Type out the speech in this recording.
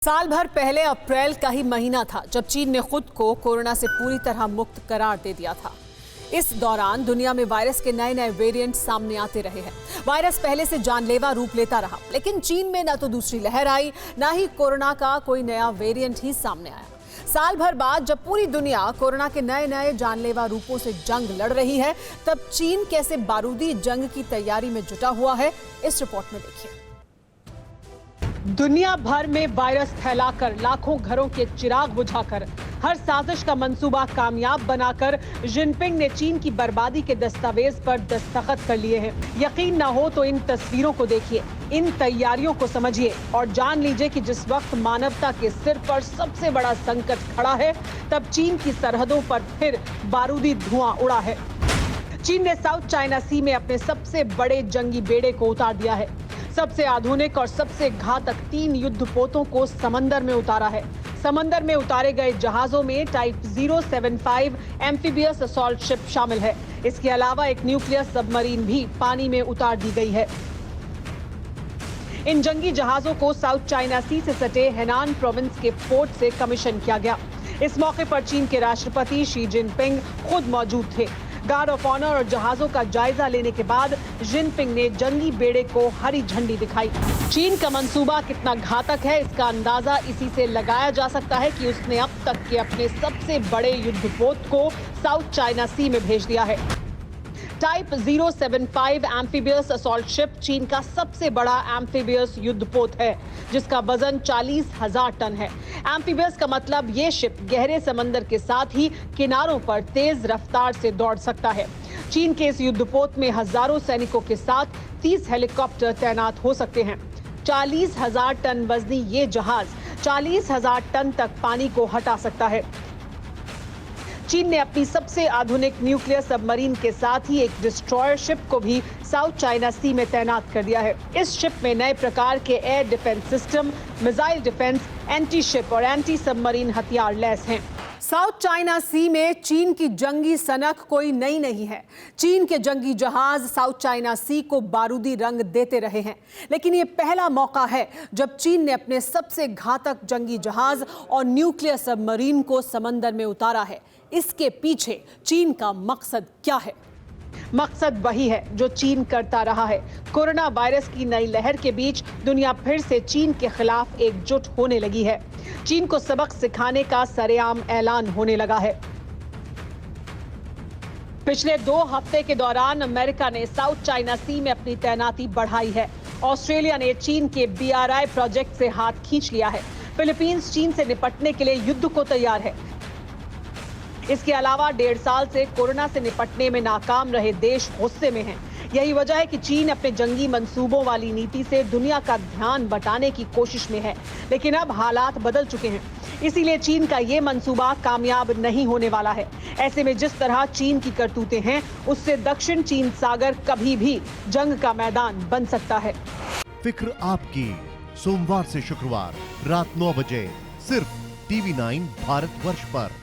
साल भर पहले अप्रैल का ही महीना था जब चीन ने खुद को कोरोना से पूरी तरह मुक्त करार दे दिया था। इस दौरान दुनिया में वायरस के नए नए वेरिएंट सामने आते रहे हैं। वायरस पहले से जानलेवा रूप लेता रहा, लेकिन चीन में न तो दूसरी लहर आई, न ही कोरोना का कोई नया वेरिएंट ही सामने आया। साल भर बाद जब पूरी दुनिया कोरोना के नए नए जानलेवा रूपों से जंग लड़ रही है, तब चीन कैसे बारूदी जंग की तैयारी में जुटा हुआ है, इस रिपोर्ट में देखिए। दुनिया भर में वायरस फैलाकर, लाखों घरों के चिराग बुझाकर, हर साजिश का मंसूबा कामयाब बनाकर जिनपिंग ने चीन की बर्बादी के दस्तावेज पर दस्तखत कर लिए हैं। यकीन ना हो तो इन तस्वीरों को देखिए, इन तैयारियों को समझिए और जान लीजिए कि जिस वक्त मानवता के सिर पर सबसे बड़ा संकट खड़ा है, तब चीन की सरहदों पर फिर बारूदी धुआं उड़ा है। चीन ने साउथ चाइना सी में अपने सबसे बड़े जंगी बेड़े को उतार दिया है। सबसे आधुनिक और सबसे घातक 3 युद्धपोतों को समंदर में उतारा है। समंदर में उतारे गए जहाजों में टाइप 075 एम्फीबियस असॉल्ट शिप शामिल है। इसके अलावा एक न्यूक्लियर सबमरीन भी पानी में उतार दी गई है। इन जंगी जहाजों को साउथ चाइना सी से सटे हेनान प्रोविंस के पोर्ट से कमीशन किया गया। इस मौके पर चीन के राष्ट्रपति शी जिनपिंग खुद मौजूद थे। गार्ड ऑफ ऑनर और जहाजों का जायजा लेने के बाद जिनपिंग ने जंगी बेड़े को हरी झंडी दिखाई। चीन का मंसूबा कितना घातक है, इसका अंदाजा इसी से लगाया जा सकता है कि उसने अब तक के अपने सबसे बड़े युद्धपोत को साउथ चाइना सी में भेज दिया है। टाइप 075 एम्फीबियस असॉल्ट शिप चीन का सबसे बड़ा एम्फीबियस युद्धपोत है, जिसका वजन 40,000 टन है। एम्फीबियस का मतलब ये शिप गहरे समंदर के साथ ही किनारों पर तेज रफ्तार से दौड़ सकता है। चीन के इस युद्धपोत में हजारों सैनिकों के साथ 30 हेलीकॉप्टर तैनात हो सकते हैं। 40,000 टन वजनी ये जहाज 40,000 टन तक पानी को हटा सकता है। चीन ने अपनी सबसे आधुनिक न्यूक्लियर सबमरीन के साथ ही एक डिस्ट्रॉयर शिप को भी साउथ चाइना सी में तैनात कर दिया है। इस शिप में नए प्रकार के air defence system, missile defence, anti ship और एंटी सबमरीन हथियार लैस हैं। साउथ चाइना सी में चीन की जंगी सनक कोई नई नहीं है। चीन के जंगी जहाज साउथ चाइना सी को बारूदी रंग देते रहे हैं, लेकिन ये पहला मौका है जब चीन ने अपने सबसे घातक जंगी जहाज और न्यूक्लियर सबमरीन को समंदर में उतारा है। इसके पीछे चीन का मकसद क्या है? मकसद वही है जो चीन करता रहा है। कोरोना वायरस की नई लहर के बीच दुनिया फिर से चीन के खिलाफ एकजुट होने लगी है। चीन को सबक सिखाने का सरेआम ऐलान होने लगा है। पिछले 2 हफ्ते के दौरान अमेरिका ने साउथ चाइना सी में अपनी तैनाती बढ़ाई है। ऑस्ट्रेलिया ने चीन के BRI प्रोजेक्ट से हाथ खींच लिया है। फिलीपींस चीन से निपटने के लिए युद्ध को तैयार है। इसके अलावा 1.5 साल से कोरोना से निपटने में नाकाम रहे देश गुस्से में हैं। यही वजह है कि चीन अपने जंगी मंसूबों वाली नीति से दुनिया का ध्यान बटाने की कोशिश में है, लेकिन अब हालात बदल चुके हैं। इसीलिए चीन का ये मंसूबा कामयाब नहीं होने वाला है। ऐसे में जिस तरह चीन की करतूतें हैं, उससे दक्षिण चीन सागर कभी भी जंग का मैदान बन सकता है। फिक्र आपकी, सोमवार से शुक्रवार रात 9 बजे सिर्फ TV9 भारतवर्ष पर।